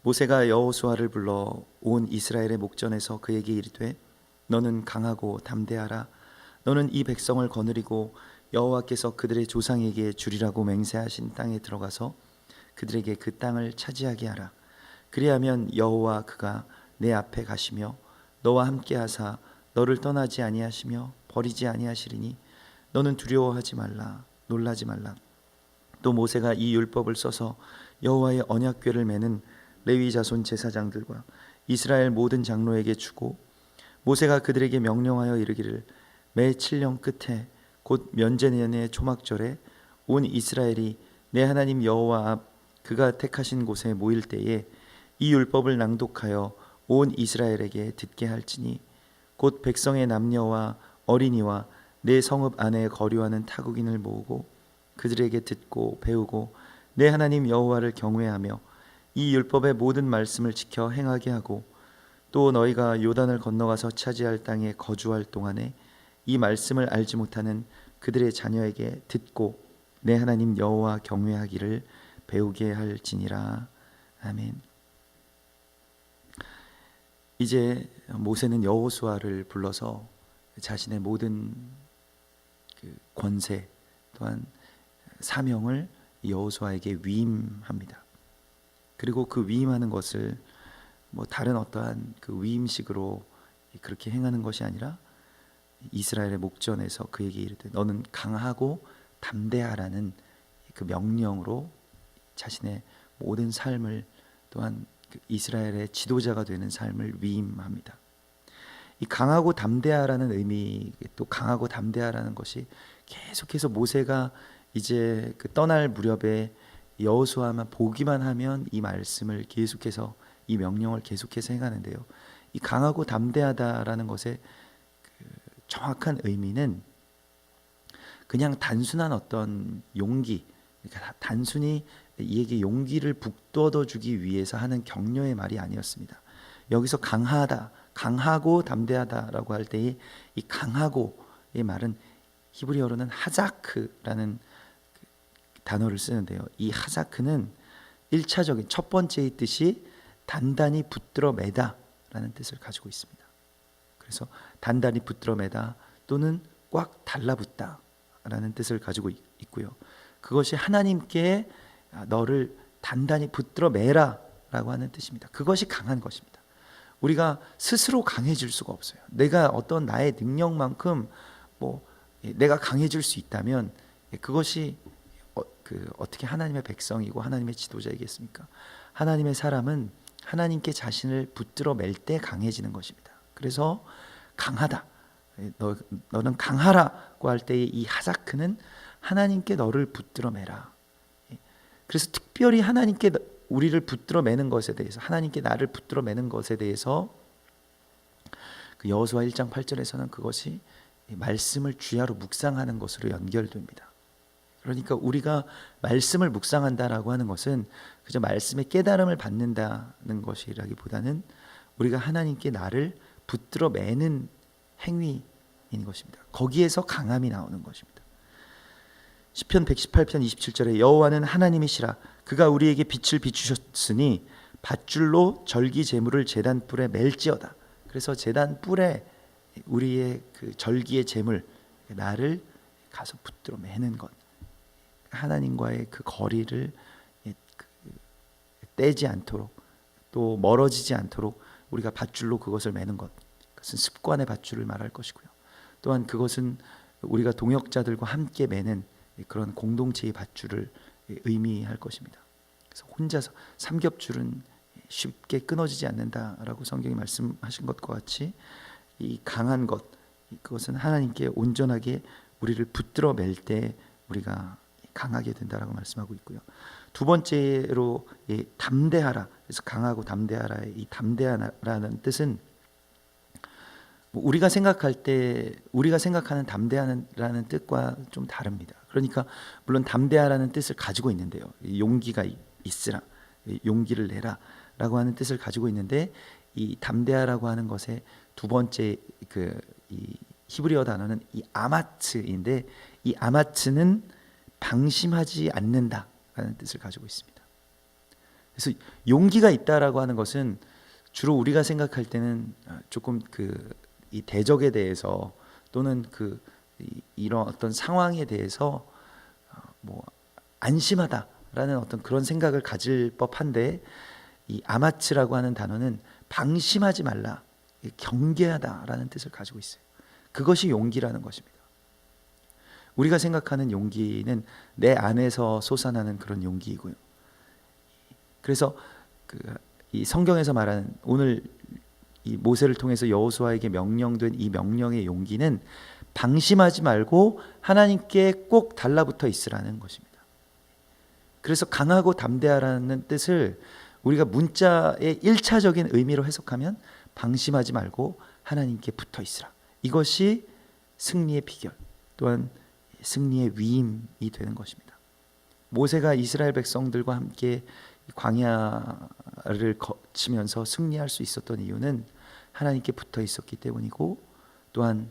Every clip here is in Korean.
모세가 여호수아를 불러 온 이스라엘의 목전에서 그에게 이르되 너는 강하고 담대하라. 너는 이 백성을 거느리고 여호와께서 그들의 조상에게 주리라고 맹세하신 땅에 들어가서 그들에게 그 땅을 차지하게 하라. 그리하면 여호와 그가 내 앞에 가시며 너와 함께 하사 너를 떠나지 아니하시며 버리지 아니하시리니 너는 두려워하지 말라, 놀라지 말라. 또 모세가 이 율법을 써서 여호와의 언약궤를 매는 레위 자손 제사장들과 이스라엘 모든 장로에게 주고 모세가 그들에게 명령하여 이르기를 매 7년 끝에 곧 면제년의 초막절에 온 이스라엘이 내 하나님 여호와 앞 그가 택하신 곳에 모일 때에 이 율법을 낭독하여 온 이스라엘에게 듣게 할지니 곧 백성의 남녀와 어린이와 내 성읍 안에 거류하는 타국인을 모으고 그들에게 듣고 배우고 내 하나님 여호와를 경외하며 이 율법의 모든 말씀을 지켜 행하게 하고 또 너희가 요단을 건너가서 차지할 땅에 거주할 동안에 이 말씀을 알지 못하는 그들의 자녀에게 듣고 내 하나님 여호와 경외하기를 배우게 할지니라. 아멘. 이제 모세는 여호수아를 불러서 자신의 모든 그 권세 또한 사명을 여호수아에게 위임합니다. 그리고 그 위임하는 것을 뭐 다른 어떠한 그 위임식으로 그렇게 행하는 것이 아니라 이스라엘의 목전에서 그에게 이르되 너는 강하고 담대하라는 그 명령으로 자신의 모든 삶을 또한 그 이스라엘의 지도자가 되는 삶을 위임합니다. 이 강하고 담대하라는 의미, 또 강하고 담대하라는 것이 계속해서 모세가 이제 그 떠날 무렵에 여호수아만 보기만 하면 이 말씀을 계속해서 이 명령을 계속해서 행하는데요. 이 강하고 담대하다라는 것의 그 정확한 의미는 그냥 단순한 어떤 용기, 그러니까 단순히 이에게 용기를 북돋워 주기 위해서 하는 격려의 말이 아니었습니다. 여기서 강하다, 강하고 담대하다라고 할 때의 이 강하고의 말은 히브리어로는 하자크라는 단어를 쓰는데요. 이 하자크는 1차적인 첫 번째의 뜻이 단단히 붙들어 매다 라는 뜻을 가지고 있습니다. 그래서 단단히 붙들어 매다 또는 꽉 달라붙다 라는 뜻을 가지고 있고요. 그것이 하나님께 너를 단단히 붙들어 매라 라고 하는 뜻입니다. 그것이 강한 것입니다. 우리가 스스로 강해질 수가 없어요. 내가 어떤 나의 능력만큼 내가 강해질 수 있다면 그것이 어떻게 하나님의 백성이고 하나님의 지도자이겠습니까? 하나님의 사람은 하나님께 자신을 붙들어 맬 때 강해지는 것입니다. 그래서 강하다, 너는 강하라고 할 때의 이 하자크는 하나님께 너를 붙들어 매라. 그래서 특별히 하나님께 우리를 붙들어 매는 것에 대해서, 하나님께 나를 붙들어 매는 것에 대해서 그 여호수아 1장 8절에서는 그것이 말씀을 주야로 묵상하는 것으로 연결됩니다. 그러니까 우리가 말씀을 묵상한다라고 하는 것은 그저 말씀의 깨달음을 받는다는 것이라기보다는 우리가 하나님께 나를 붙들어 매는 행위인 것입니다. 거기에서 강함이 나오는 것입니다. 시편 118편 27절에 여호와는 하나님이시라 그가 우리에게 빛을 비추셨으니 밧줄로 절기 제물을 제단 뿔에 맬지어다. 그래서 제단 뿔에 우리의 그 절기의 제물 나를 가서 붙들어 매는 것, 하나님과의 그 거리를 떼지 않도록 또 멀어지지 않도록 우리가 밧줄로 그것을 매는 것, 그것은 습관의 밧줄을 말할 것이고요. 또한 그것은 우리가 동역자들과 함께 매는 그런 공동체의 밧줄을 의미할 것입니다. 그래서 혼자서 삼겹줄은 쉽게 끊어지지 않는다라고 성경이 말씀하신 것과 같이 이 강한 것, 그것은 하나님께 온전하게 우리를 붙들어 맬 때 우리가 강하게 된다라고 말씀하고 있고요. 두 번째로 담대하라. 그래서 강하고 담대하라의 이 담대하라는 뜻은 우리가 생각하는 담대하라는 뜻과 좀 다릅니다. 그러니까 물론 담대하라는 뜻을 가지고 있는데요. 용기가 있으라, 용기를 내라라고 하는 뜻을 가지고 있는데 이 담대하라고 하는 것의 두 번째 이 히브리어 단어는 이 아마츠인데 이 아마츠는 방심하지 않는다라는 뜻을 가지고 있습니다. 그래서 용기가 있다라고 하는 것은 주로 우리가 생각할 때는 조금 이 대적에 대해서 또는 이런 어떤 상황에 대해서 뭐 안심하다라는 어떤 그런 생각을 가질 법한데, 이 아마츠라고 하는 단어는 방심하지 말라, 경계하다라는 뜻을 가지고 있어요. 그것이 용기라는 것입니다. 우리가 생각하는 용기는 내 안에서 솟아나는 그런 용기이고요. 그래서 이 성경에서 말하는 오늘 이 모세를 통해서 여호수아에게 명령된 이 명령의 용기는 방심하지 말고 하나님께 꼭 달라붙어 있으라는 것입니다. 그래서 강하고 담대하라는 뜻을 우리가 문자의 1차적인 의미로 해석하면 방심하지 말고 하나님께 붙어 있으라. 이것이 승리의 비결, 또한 승리의 위임이 되는 것입니다. 모세가 이스라엘 백성들과 함께 광야를 거치면서 승리할 수 있었던 이유는 하나님께 붙어 있었기 때문이고, 또한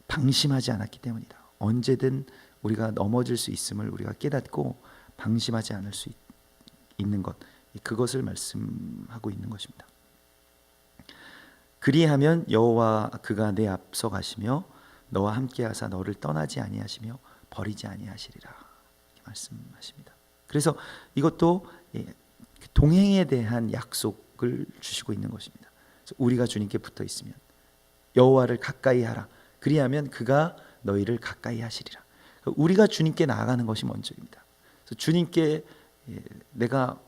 방심하지 않았기 때문이다. 언제든 우리가 넘어질 수 있음을 우리가 깨닫고 방심하지 않을 수 있는 것, 그것을 말씀하고 있는 것입니다. 그리하면 여호와 그가 내 앞서 가시며 너와 함께하사 너를 떠나지 아니하시며 버리지 아니하시리라, 이렇게 말씀하십니다. 그래서 이것도 동행에 대한 약속을 주시고 있는 것입니다. 우리가 주님께 붙어 있으면 여호와를 가까이 하라, 그리하면 그가 너희를 가까이 하시리라. 우리가 주님께 나아가는 것이 먼저입니다. 그래서 주님께 내가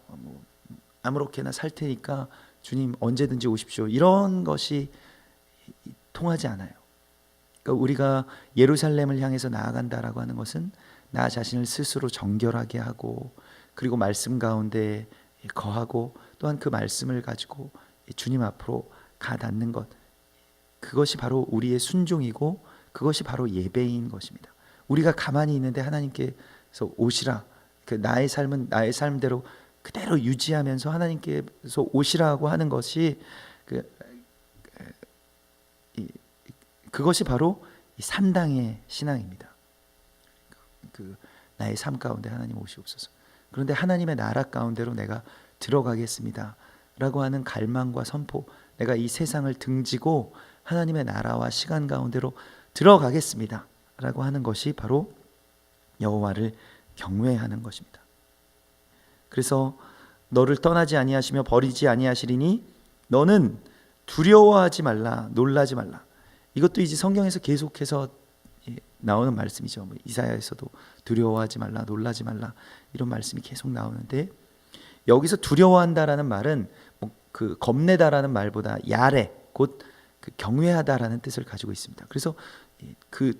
아무렇게나 살 테니까 주님 언제든지 오십시오, 이런 것이 통하지 않아요. 그러니까 우리가 예루살렘을 향해서 나아간다라고 하는 것은 나 자신을 스스로 정결하게 하고, 그리고 말씀 가운데 거하고, 또한 그 말씀을 가지고 주님 앞으로 가 닿는 것, 그것이 바로 우리의 순종이고 그것이 바로 예배인 것입니다. 우리가 가만히 있는데 하나님께서 오시라, 나의 삶은 나의 삶대로 그대로 유지하면서 하나님께서 오시라고 하는 것이 그것이 바로 이 산당의 신앙입니다. 나의 삶 가운데 하나님 오시옵소서. 그런데 하나님의 나라 가운데로 내가 들어가겠습니다 라고 하는 갈망과 선포, 내가 이 세상을 등지고 하나님의 나라와 시간 가운데로 들어가겠습니다 라고 하는 것이 바로 여호와를 경외하는 것입니다. 그래서 너를 떠나지 아니하시며 버리지 아니하시리니 너는 두려워하지 말라, 놀라지 말라. 이것도 이제 성경에서 계속해서 나오는 말씀이죠. 이사야에서도 두려워하지 말라, 놀라지 말라, 이런 말씀이 계속 나오는데, 여기서 두려워한다라는 말은 겁내다라는 말보다 야레, 곧 경외하다라는 뜻을 가지고 있습니다. 그래서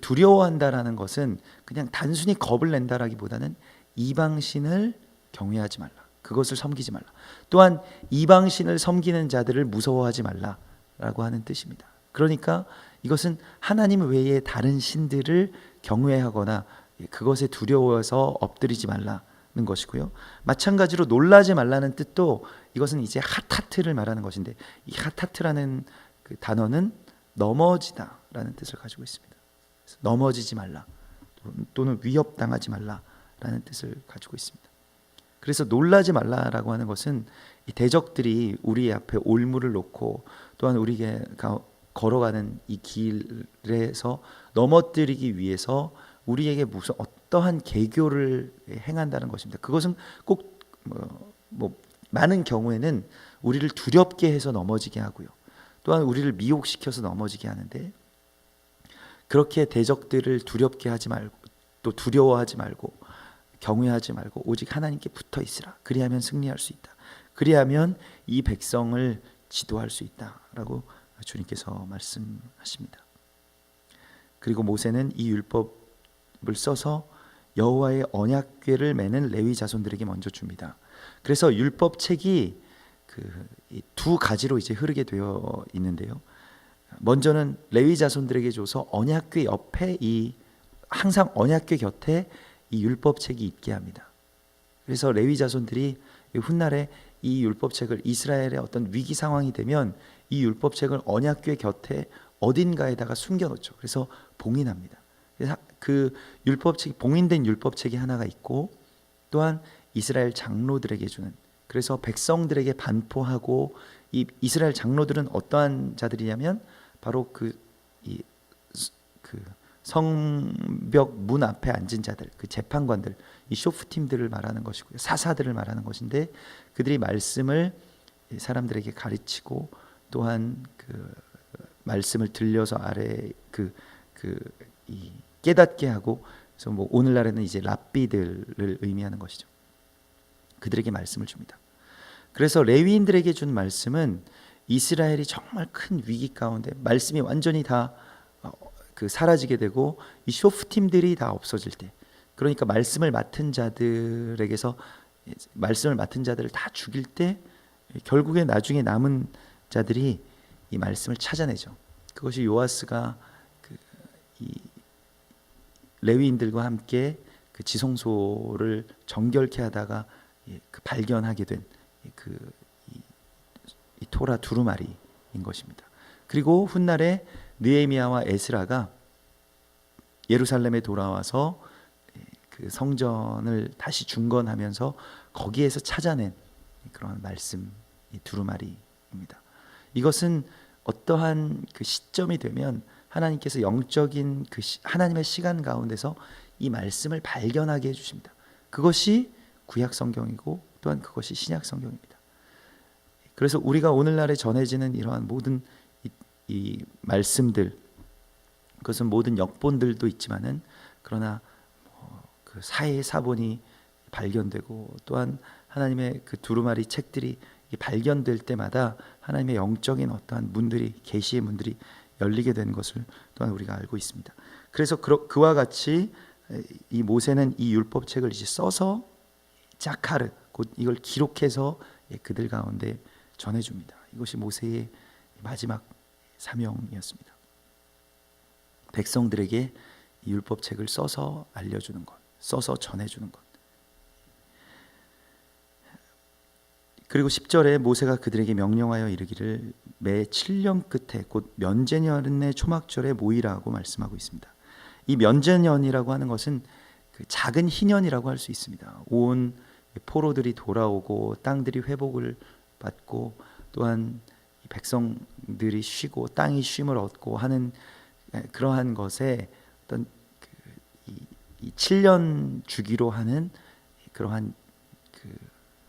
두려워한다라는 것은 그냥 단순히 겁을 낸다라기보다는 이방신을 경외하지 말라, 그것을 섬기지 말라, 또한 이방신을 섬기는 자들을 무서워하지 말라라고 하는 뜻입니다. 그러니까 이것은 하나님 외에 다른 신들을 경외하거나 그것에 두려워서 엎드리지 말라는 것이고요. 마찬가지로 놀라지 말라는 뜻도 이것은 이제 하타트를 말하는 것인데, 이 하타트라는 그 단어는 넘어지다라는 뜻을 가지고 있습니다. 넘어지지 말라, 또는 위협당하지 말라라는 뜻을 가지고 있습니다. 그래서 놀라지 말라라고 하는 것은 이 대적들이 우리 앞에 올무를 놓고, 또한 우리가 걸어가는 이 길에서 넘어뜨리기 위해서 우리에게 무슨 어떠한 계교를 행한다는 것입니다. 그것은 꼭 많은 경우에는 우리를 두렵게 해서 넘어지게 하고요, 또한 우리를 미혹시켜서 넘어지게 하는데, 그렇게 대적들을 두렵게 하지 말고, 또 두려워하지 말고 경외하지 말고 오직 하나님께 붙어 있으라, 그리하면 승리할 수 있다, 그리하면 이 백성을 지도할 수 있다라고 주님께서 말씀하십니다. 그리고 모세는 이 율법을 써서 여호와의 언약궤를 매는 레위 자손들에게 먼저 줍니다. 그래서 율법책이 두 가지로 이제 흐르게 되어 있는데요. 먼저는 레위 자손들에게 줘서 언약궤 옆에 항상 언약궤 곁에 이 율법책이 있게 합니다. 그래서 레위 자손들이 훗날에 이 율법책을, 이스라엘의 어떤 위기 상황이 되면 이 율법책을 언약궤 곁에 어딘가에다가 숨겨놓죠. 그래서 봉인합니다. 그래서 그 율법책, 봉인된 율법책이 하나가 있고, 또한 이스라엘 장로들에게 주는 그래서 백성들에게 반포하고, 이 이스라엘 장로들은 어떠한 자들이냐면 바로 그 성벽 문 앞에 앉은 자들, 그 재판관들, 이 쇼프팀들을 말하는 것이고요, 사사들을 말하는 것인데, 그들이 말씀을 사람들에게 가르치고 또한 그 말씀을 들려서 아래 이 깨닫게 하고, 그래서 뭐 오늘날에는 이제 랍비들을 의미하는 것이죠. 그들에게 말씀을 줍니다. 그래서 레위인들에게 준 말씀은 이스라엘이 정말 큰 위기 가운데 말씀이 완전히 다 사라지게 되고, 이 쇼프팀들이 다 없어질 때, 그러니까 말씀을 맡은 자들을 다 죽일 때, 결국에 나중에 남은 자들이 이 말씀을 찾아내죠. 그것이 요아스가 이 레위인들과 함께 그 지성소를 정결케 하다가 발견하게 된 이 토라 두루마리인 것입니다. 그리고 훗날에 느헤미야와 에스라가 예루살렘에 돌아와서 그 성전을 다시 중건하면서 거기에서 찾아낸 그런 말씀, 이 두루마리입니다. 이것은 어떠한 그 시점이 되면 하나님께서 영적인 하나님의 시간 가운데서 이 말씀을 발견하게 해주십니다. 그것이 구약 성경이고 또한 그것이 신약 성경입니다. 그래서 우리가 오늘날에 전해지는 이러한 모든 이 말씀들, 그것은 모든 역본들도 있지만은, 그러나 그 사회의 사본이 발견되고 또한 하나님의 그 두루마리 책들이 발견될 때마다 하나님의 영적인 어떠한 문들이, 계시의 문들이 열리게 된 것을 또한 우리가 알고 있습니다. 그래서 그와 같이 이 모세는 이 율법책을 이제 써서 자카르, 곧 이걸 기록해서 그들 가운데 전해줍니다. 이것이 모세의 마지막 사명이었습니다. 백성들에게 이 율법책을 써서 알려주는 것, 써서 전해주는 것. 그리고 10절에 모세가 그들에게 명령하여 이르기를 매 7년 끝에 곧 면제년의 초막절에 모이라고 말씀하고 있습니다. 이 면제년이라고 하는 것은 그 작은 희년이라고 할 수 있습니다. 온 포로들이 돌아오고 땅들이 회복을 받고 또한 백성들이 쉬고 땅이 쉼을 얻고 하는 그러한 것에 어떤 이 7년 주기로 하는 그러한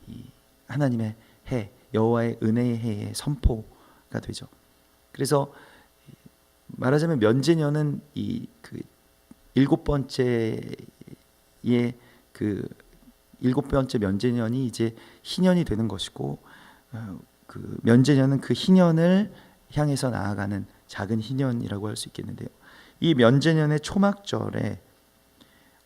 이 하나님의 해, 여호와의 은혜의 해의 선포가 되죠. 그래서 말하자면 면제년은 이 일곱 번째의 일곱 번째 면제년이 이제 희년이 되는 것이고, 그 면제년은 그 희년을 향해서 나아가는 작은 희년이라고 할 수 있겠는데요. 이 면제년의 초막절에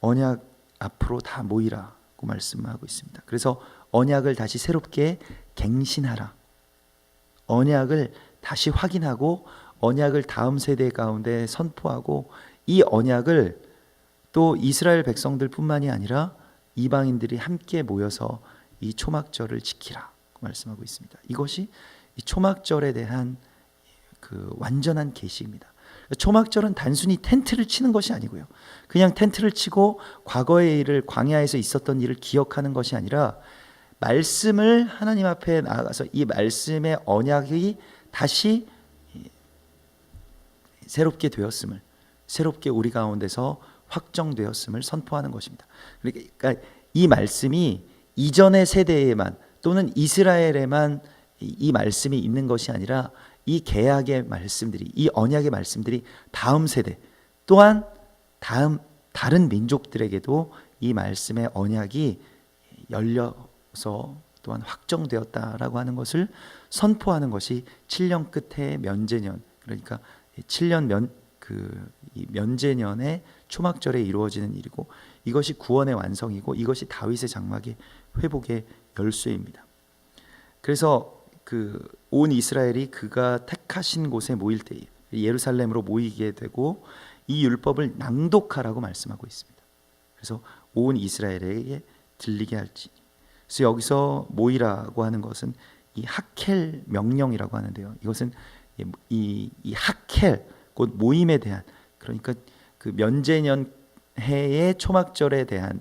언약 앞으로 다 모이라고 말씀하고 있습니다. 그래서 언약을 다시 새롭게 갱신하라, 언약을 다시 확인하고 언약을 다음 세대 가운데 선포하고, 이 언약을 또 이스라엘 백성들뿐만이 아니라 이방인들이 함께 모여서 이 초막절을 지키라고 말씀하고 있습니다. 이것이 이 초막절에 대한 그 완전한 계시입니다. 초막절은 단순히 텐트를 치는 것이 아니고요, 그냥 텐트를 치고 과거의 일을, 광야에서 있었던 일을 기억하는 것이 아니라 말씀을 하나님 앞에 나아가서 이 말씀의 언약이 다시 새롭게 되었음을, 새롭게 우리 가운데서 확정되었음을 선포하는 것입니다. 그러니까 이 말씀이 이전의 세대에만 또는 이스라엘에만 이 말씀이 있는 것이 아니라 이 계약의 말씀들이, 이 언약의 말씀들이 다음 세대 또한 다른 민족들에게도 이 말씀의 언약이 열려서 또한 확정되었다라고 하는 것을 선포하는 것이 7년 끝에 면제년, 그러니까 7년 이 면제년의 초막절에 이루어지는 일이고, 이것이 구원의 완성이고 이것이 다윗의 장막의 회복의 열쇠입니다. 그래서 온 이스라엘이 그가 택하신 곳에 모일 때에 예루살렘으로 모이게 되고 이 율법을 낭독하라고 말씀하고 있습니다. 그래서 온 이스라엘에게 들리게 할지. 그래서 여기서 모이라고 하는 것은 이 하켈 명령이라고 하는데요, 이것은 이 하켈, 곧 모임에 대한, 그러니까 그 면제년 해의 초막절에 대한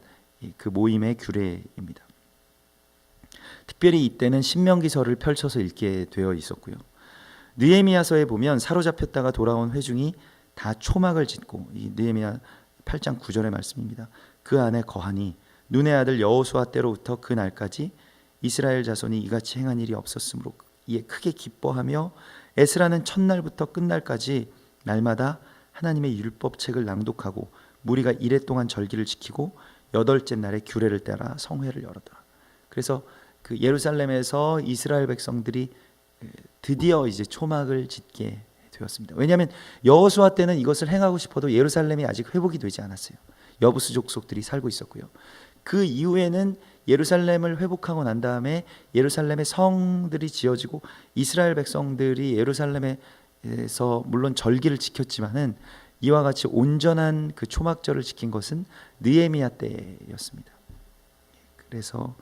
그 모임의 규례입니다. 특별히 이때는 신명기서를 펼쳐서 읽게 되어 있었고요. 느헤미야서에 보면 사로잡혔다가 돌아온 회중이 다 초막을 짓고, 이 느헤미야 8장 9절의 말씀입니다. 그 안에 거하니 눈의 아들 여호수아 때로부터 그 날까지 이스라엘 자손이 이같이 행한 일이 없었으므로 이에 크게 기뻐하며 에스라는 첫날부터 끝날까지 날마다 하나님의 율법책을 낭독하고 무리가 이레 동안 절기를 지키고 여덟째 날에 규례를 따라 성회를 열었더라. 그래서 그 예루살렘에서 이스라엘 백성들이 드디어 이제 초막을 짓게 되었습니다. 왜냐하면 여호수아 때는 이것을 행하고 싶어도 예루살렘이 아직 회복이 되지 않았어요. 여부수 족속들이 살고 있었고요. 그 이후에는 예루살렘을 회복하고 난 다음에 예루살렘의 성들이 지어지고 이스라엘 백성들이 예루살렘에서 물론 절기를 지켰지만은 이와 같이 온전한 그 초막절을 지킨 것은 느헤미야 때였습니다. 그래서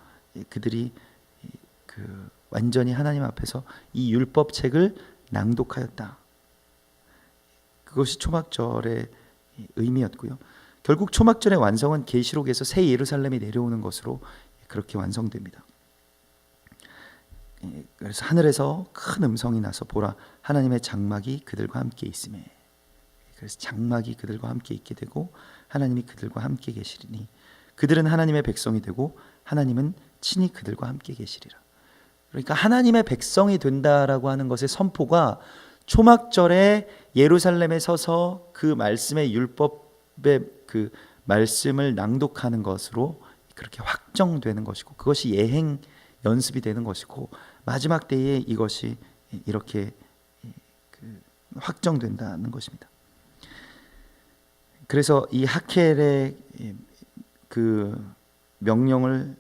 그들이 그 완전히 하나님 앞에서 이 율법책을 낭독하였다. 그것이 초막절의 의미였고요. 결국 초막절의 완성은 계시록에서 새 예루살렘이 내려오는 것으로 그렇게 완성됩니다. 그래서 하늘에서 큰 음성이 나서 보라, 하나님의 장막이 그들과 함께 있으매. 그래서 장막이 그들과 함께 있게 되고 하나님이 그들과 함께 계시리니 그들은 하나님의 백성이 되고 하나님은 친히 그들과 함께 계시리라. 그러니까 하나님의 백성이 된다라고 하는 것의 선포가 초막절에 예루살렘에 서서 그 말씀의 율법의 그 말씀을 낭독하는 것으로 그렇게 확정되는 것이고, 그것이 예행 연습이 되는 것이고, 마지막 때에 이것이 이렇게 확정된다는 것입니다. 그래서 이 하켈의 그 명령을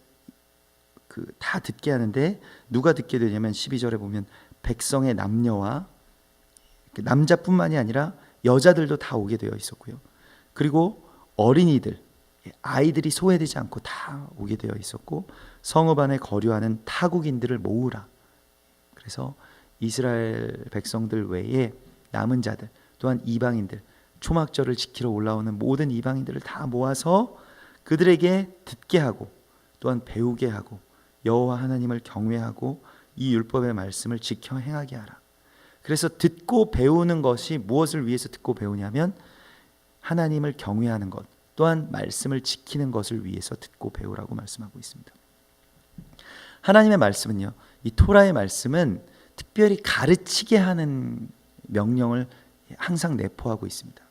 다 듣게 하는데 누가 듣게 되냐면 12절에 보면 백성의 남녀와 남자뿐만이 아니라 여자들도 다 오게 되어 있었고요. 그리고 어린이들, 아이들이 소외되지 않고 다 오게 되어 있었고, 성읍 안에 거류하는 타국인들을 모으라. 그래서 이스라엘 백성들 외에 남은 자들 또한 이방인들, 초막절을 지키러 올라오는 모든 이방인들을 다 모아서 그들에게 듣게 하고 또한 배우게 하고 여호와 하나님을 경외하고 이 율법의 말씀을 지켜 행하게 하라. 그래서 듣고 배우는 것이 무엇을 위해서 듣고 배우냐면 하나님을 경외하는 것 또한 말씀을 지키는 것을 위해서 듣고 배우라고 말씀하고 있습니다. 하나님의 말씀은요, 이 토라의 말씀은 특별히 가르치게 하는 명령을 항상 내포하고 있습니다.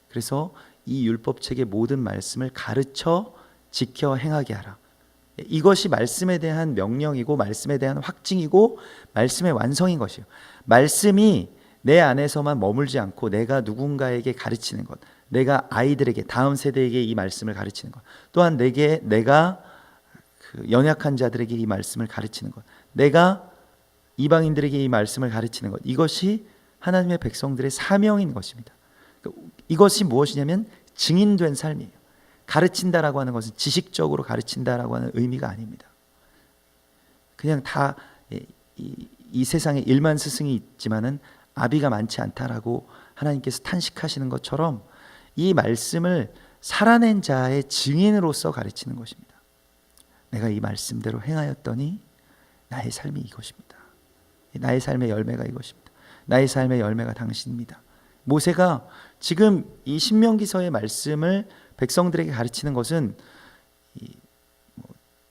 그래서 이 율법책의 모든 말씀을 가르쳐 지켜 행하게 하라. 이것이 말씀에 대한 명령이고 말씀에 대한 확증이고 말씀의 완성인 것이에요. 말씀이 내 안에서만 머물지 않고 내가 누군가에게 가르치는 것, 내가 아이들에게, 다음 세대에게 이 말씀을 가르치는 것, 또한 내가 그 연약한 자들에게 이 말씀을 가르치는 것, 내가 이방인들에게 이 말씀을 가르치는 것, 이것이 하나님의 백성들의 사명인 것입니다. 이것이 무엇이냐면 증인된 삶이에요. 가르친다라고 하는 것은 지식적으로 가르친다라고 하는 의미가 아닙니다. 그냥 다 이 세상에 1만 스승이 있지만은 아비가 많지 않다라고 하나님께서 탄식하시는 것처럼 이 말씀을 살아낸 자의 증인으로서 가르치는 것입니다. 내가 이 말씀대로 행하였더니 나의 삶이 이것입니다. 나의 삶의 열매가 이것입니다. 나의 삶의 열매가 당신입니다. 모세가 지금 이 신명기서의 말씀을 백성들에게 가르치는 것은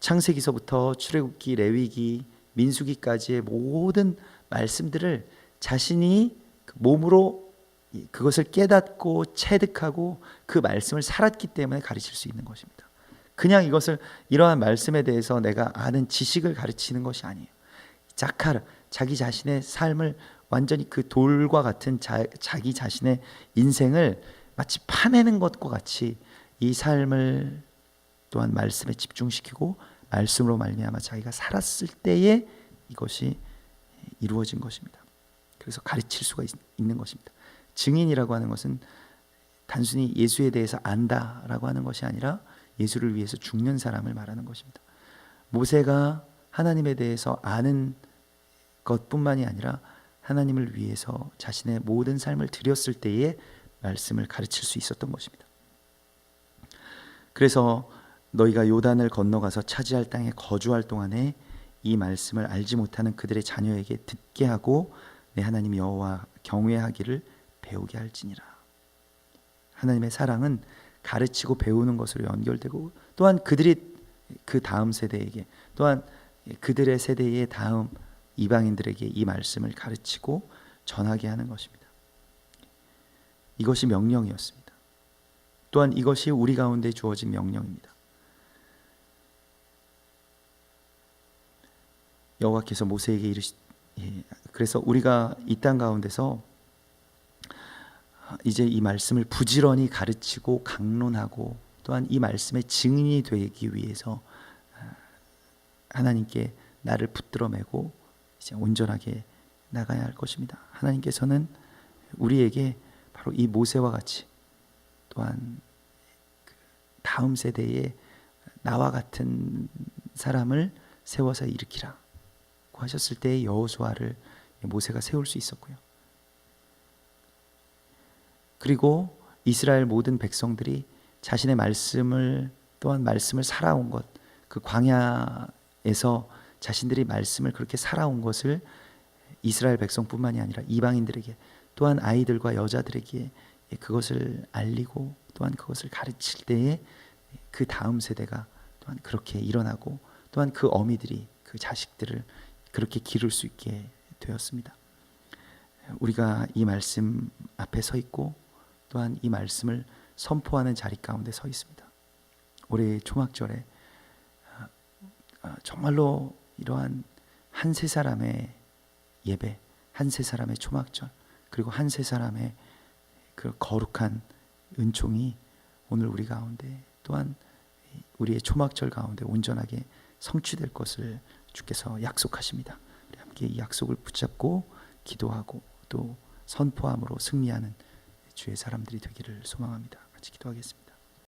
창세기서부터 출애굽기, 레위기, 민수기까지의 모든 말씀들을 자신이 몸으로 그것을 깨닫고 체득하고 그 말씀을 살았기 때문에 가르칠 수 있는 것입니다. 그냥 이것을 이러한 말씀에 대해서 내가 아는 지식을 가르치는 것이 아니에요. 자카르, 자기 자신의 삶을 완전히 그 돌과 같은 자기 자신의 인생을 마치 파내는 것과 같이 이 삶을 또한 말씀에 집중시키고 말씀으로 말미암아 자기가 살았을 때에 이것이 이루어진 것입니다. 그래서 가르칠 수가 있는 것입니다. 증인이라고 하는 것은 단순히 예수에 대해서 안다라고 하는 것이 아니라 예수를 위해서 죽는 사람을 말하는 것입니다. 모세가 하나님에 대해서 아는 것뿐만이 아니라 하나님을 위해서 자신의 모든 삶을 드렸을 때에 말씀을 가르칠 수 있었던 것입니다. 그래서 너희가 요단을 건너가서 차지할 땅에 거주할 동안에 이 말씀을 알지 못하는 그들의 자녀에게 듣게 하고 내 하나님 여호와 경외하기를 배우게 할지니라. 하나님의 사랑은 가르치고 배우는 것으로 연결되고 또한 그들이 그 다음 세대에게 또한 그들의 세대의 다음 이방인들에게 이 말씀을 가르치고 전하게 하는 것입니다. 이것이 명령이었습니다. 또한 이것이 우리 가운데 주어진 명령입니다. 여호와께서 모세에게 그래서 우리가 이 땅 가운데서 이제 이 말씀을 부지런히 가르치고 강론하고 또한 이 말씀의 증인이 되기 위해서 하나님께 나를 붙들어 매고 이제 온전하게 나가야 할 것입니다. 하나님께서는 우리에게 바로 이 모세와 같이 또한 다음 세대에 나와 같은 사람을 세워서 일으키라고 하셨을 때의 여호수아를 모세가 세울 수 있었고요. 그리고 이스라엘 모든 백성들이 자신의 말씀을 또한 말씀을 살아온 것, 그 광야에서 자신들이 말씀을 그렇게 살아온 것을 이스라엘 백성뿐만이 아니라 이방인들에게 또한 아이들과 여자들에게 그것을 알리고 또한 그것을 가르칠 때에 그 다음 세대가 또한 그렇게 일어나고 또한 그 어미들이 그 자식들을 그렇게 기를 수 있게 되었습니다. 우리가 이 말씀 앞에 서 있고 또한 이 말씀을 선포하는 자리 가운데 서 있습니다. 올해 초막절에 정말로 이러한 한 세 사람의 예배, 한 세 사람의 초막절, 그리고 한 세 사람의 그 거룩한 은총이 오늘 우리 가운데 또한 우리의 초막절 가운데 온전하게 성취될 것을 주께서 약속하십니다. 우리 함께 이 약속을 붙잡고 기도하고 또 선포함으로 승리하는 주의 사람들이 되기를 소망합니다. 같이 기도하겠습니다.